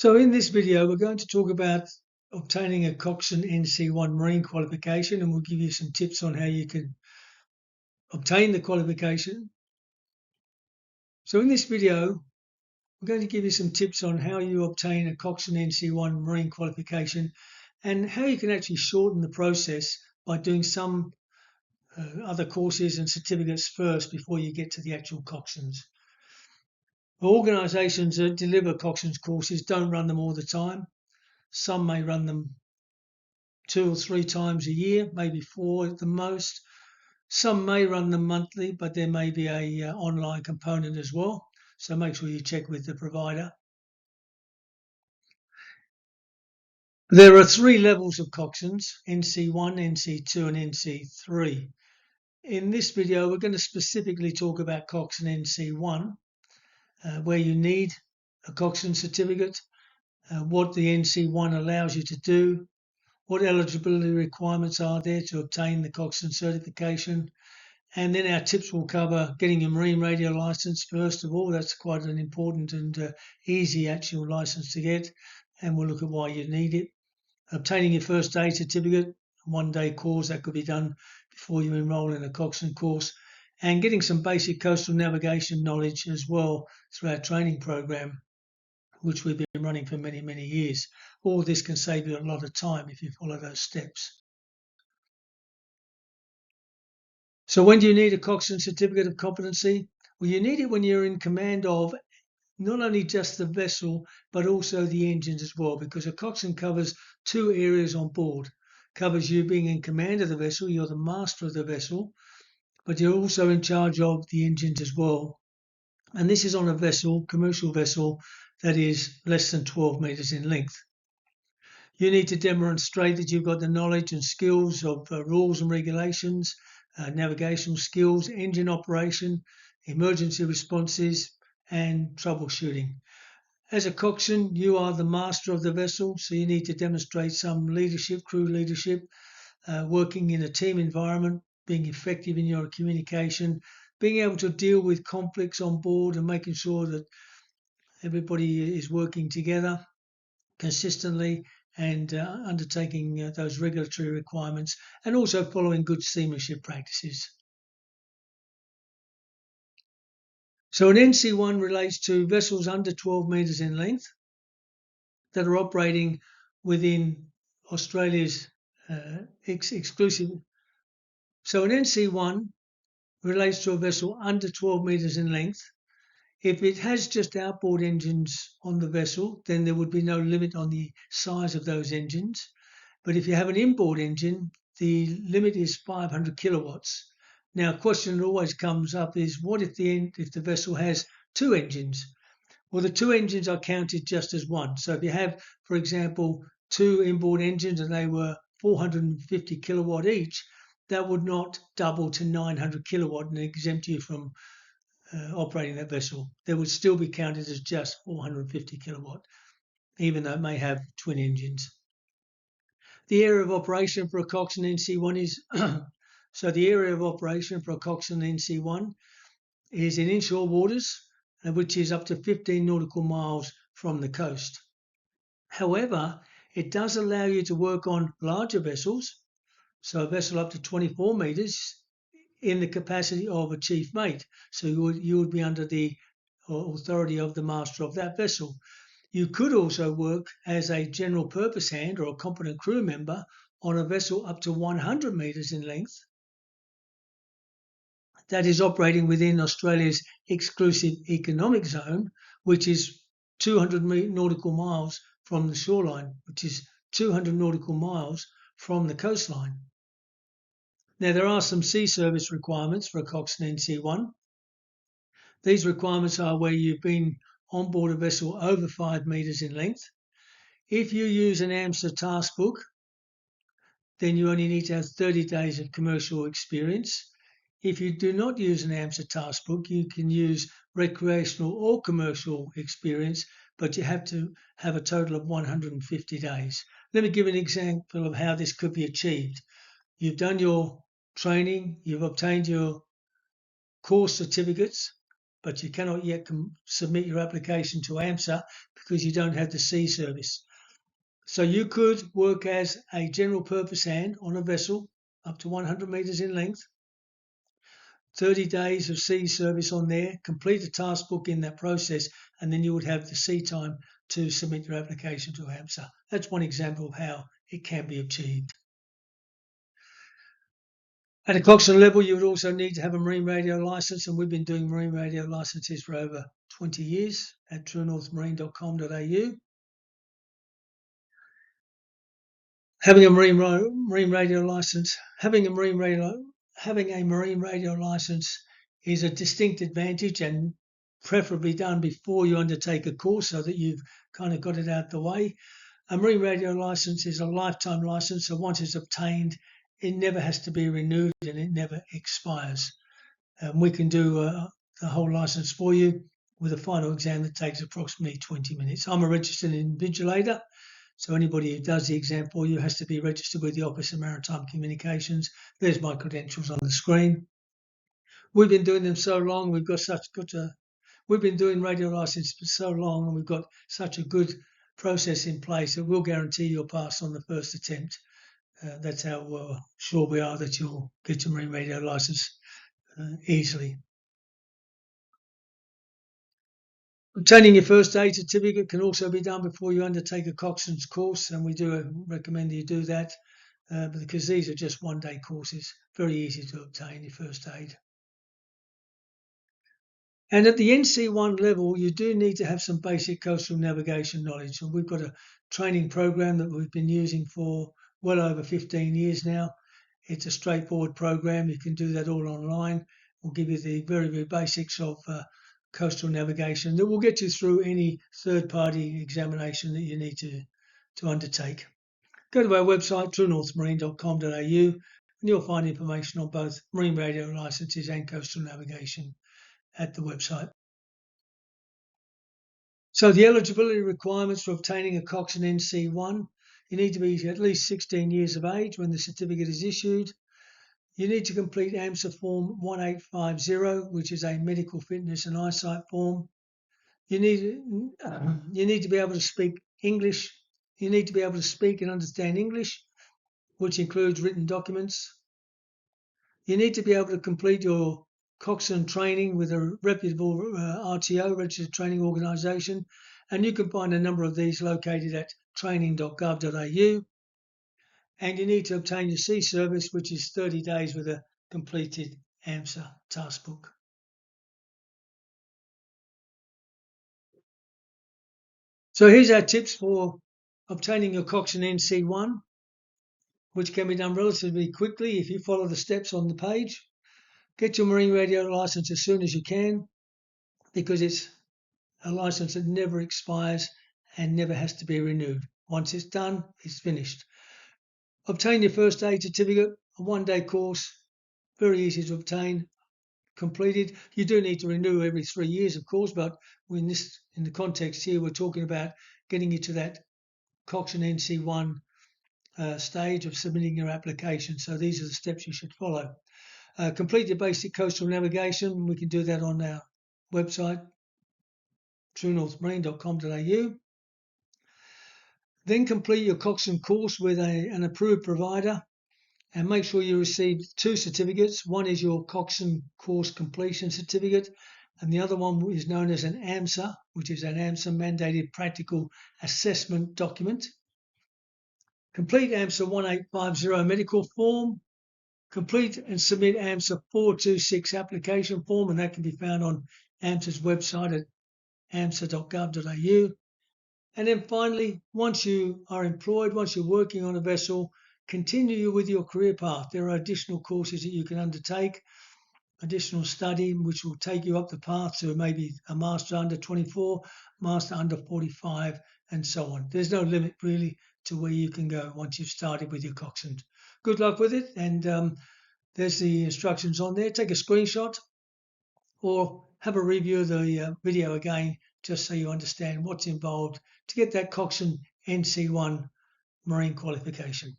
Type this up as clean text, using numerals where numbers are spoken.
So in this video, we're going to talk about obtaining a Coxswain NC1 marine qualification, and we'll give you some tips on how you can obtain the qualification. So in this video, we're going to give you some tips on how you obtain a Coxswain NC1 marine qualification and how you can actually shorten the process by doing some other courses and certificates first before you get to the actual Coxswains. Organisations that deliver Coxswains courses don't run them all the time. Some may run them 2 or 3 times a year, maybe 4 at the most. Some may run them monthly, but there may be a online component as well. So make sure you check with the provider. There are 3 levels of Coxswains: NC1, NC2 and NC3. In this video, we're going to specifically talk about Coxswain NC1, where you need a Coxswain certificate, what the NC1 allows you to do, what eligibility requirements are there to obtain the Coxswain certification, and then our tips will cover getting your marine radio license first of all. That's quite an important and easy actual license to get, and we'll look at why you need it. Obtaining your first aid certificate, 1-day course that could be done before you enroll in a Coxswain course, and getting some basic coastal navigation knowledge as well through our training program, which we've been running for many, many years. All this can save you a lot of time if you follow those steps. So when do you need a Coxswain certificate of competency? Well, you need it when you're in command of not only just the vessel, but also the engines as well, because a Coxswain covers 2 areas on board. Covers you being in command of the vessel, you're the master of the vessel, but you're also in charge of the engines as well. And this is on a vessel, commercial vessel, that is less than 12 metres in length. You need to demonstrate that you've got the knowledge and skills of rules and regulations, navigational skills, engine operation, emergency responses, and troubleshooting. As a coxswain, you are the master of the vessel, so you need to demonstrate some leadership, crew leadership, working in a team environment, being effective in your communication, being able to deal with conflicts on board and making sure that everybody is working together consistently and undertaking those regulatory requirements, and also following good seamanship practices. So an NC1 relates to vessels under 12 metres in length that are operating within Australia's exclusive. So an NC1 relates to a vessel under 12 metres in length. If it has just outboard engines on the vessel, then there would be no limit on the size of those engines. But if you have an inboard engine, the limit is 500 kilowatts. Now, a question that always comes up is, what if the vessel has 2 engines? Well, the 2 engines are counted just as one. So if you have, for example, 2 inboard engines and they were 450 kilowatt each, that would not double to 900 kilowatt and exempt you from operating that vessel. They would still be counted as just 450 kilowatt, even though it may have twin engines. The area of operation for a Coxswain NC1 is so the area of operation for a Coxswain NC1 is in inshore waters, which is up to 15 nautical miles from the coast. However, it does allow you to work on larger vessels, so a vessel up to 24 metres, in the capacity of a chief mate. So you would be under the authority of the master of that vessel. You could also work as a general purpose hand or a competent crew member on a vessel up to 100 metres in length that is operating within Australia's exclusive economic zone, which is 200 nautical miles from the shoreline, which is 200 nautical miles from the coastline. Now, there are some sea service requirements for a Coxswain NC1. These requirements are where you've been on board a vessel over 5 metres in length. If you use an AMSA Task book, then you only need to have 30 days of commercial experience. If you do not use an AMSA Task book, you can use recreational or commercial experience, but you have to have a total of 150 days. Let me give an example of how this could be achieved. You've done your training, you've obtained your course certificates, but you cannot yet submit your application to AMSA because you don't have the sea service. So you could work as a general purpose hand on a vessel up to 100 metres in length, 30 days of sea service on there, complete a task book in that process, and then you would have the sea time to submit your application to AMSA. That's one example of how it can be achieved. At a coxswain level, you would also need to have a marine radio licence, and we've been doing marine radio licences for over 20 years at truenorthmarine.com.au. Having a marine radio licence, having a marine radio licence is a distinct advantage, and preferably done before you undertake a course so that you've kind of got it out the way. A marine radio licence is a lifetime licence, so once it's obtained, it never has to be renewed and it never expires. We can do the whole licence for you with a final exam that takes approximately 20 minutes. I'm a registered invigilator, so anybody who does the exam for you has to be registered with the Office of Maritime Communications. There's my credentials on the screen. We've been doing them so long, we've been doing radio license for so long, and we've got such a good process in place that we'll guarantee you'll pass on the first attempt. That's how sure we are that you'll get your marine radio license easily. Obtaining your first aid certificate can also be done before you undertake a coxswain's course, and we do recommend you do that because these are just one-day courses. Very easy to obtain your first aid. And at the NC1 level, you do need to have some basic coastal navigation knowledge. And we've got a training program that we've been using for well over 15 years now. It's a straightforward program. You can do that all online. We'll give you the very, very basics of coastal navigation that will get you through any third-party examination that you need to undertake. Go to our website, truenorthmarine.com.au, and you'll find information on both marine radio licences and coastal navigation at the website. So the eligibility requirements for obtaining a Coxswain NC1, you need to be at least 16 years of age when the certificate is issued. You need to complete AMSA form 1850, which is a medical fitness and eyesight form. You need to be able to speak English. You need to be able to speak and understand English, which includes written documents. You need to be able to complete your coxswain training with a reputable RTO, registered training organisation, and you can find a number of these located at training.gov.au. And you need to obtain your sea service, which is 30 days with a completed AMSA task book. So here's our tips for obtaining your Coxswain NC1, which can be done relatively quickly if you follow the steps on the page. Get your marine radio licence as soon as you can, because it's a licence that never expires and never has to be renewed. Once it's done, it's finished. Obtain your first aid certificate, a one-day course, very easy to obtain, completed. You do need to renew every 3 years, of course, but in the context here, we're talking about getting you to that Coxswain NC1 stage of submitting your application. So these are the steps you should follow. Complete your basic coastal navigation. We can do that on our website, truenorthmarine.com.au. Then complete your coxswain course with an approved provider, and make sure you receive 2 certificates. One is your coxswain course completion certificate, and the other one is known as an AMSA, which is an AMSA mandated practical assessment document. Complete AMSA 1850 medical form. Complete and submit AMSA 426 application form, and that can be found on AMSA's website at amsa.gov.au. And then finally, once you are employed, once you're working on a vessel, continue with your career path. There are additional courses that you can undertake, additional study, which will take you up the path to maybe a Master under 24, Master under 45, and so on. There's no limit really to where you can go once you've started with your coxswain. Good luck with it, and there's the instructions on there. Take a screenshot or have a review of the video again, just so you understand what's involved to get that Coxswain NC1 marine qualification.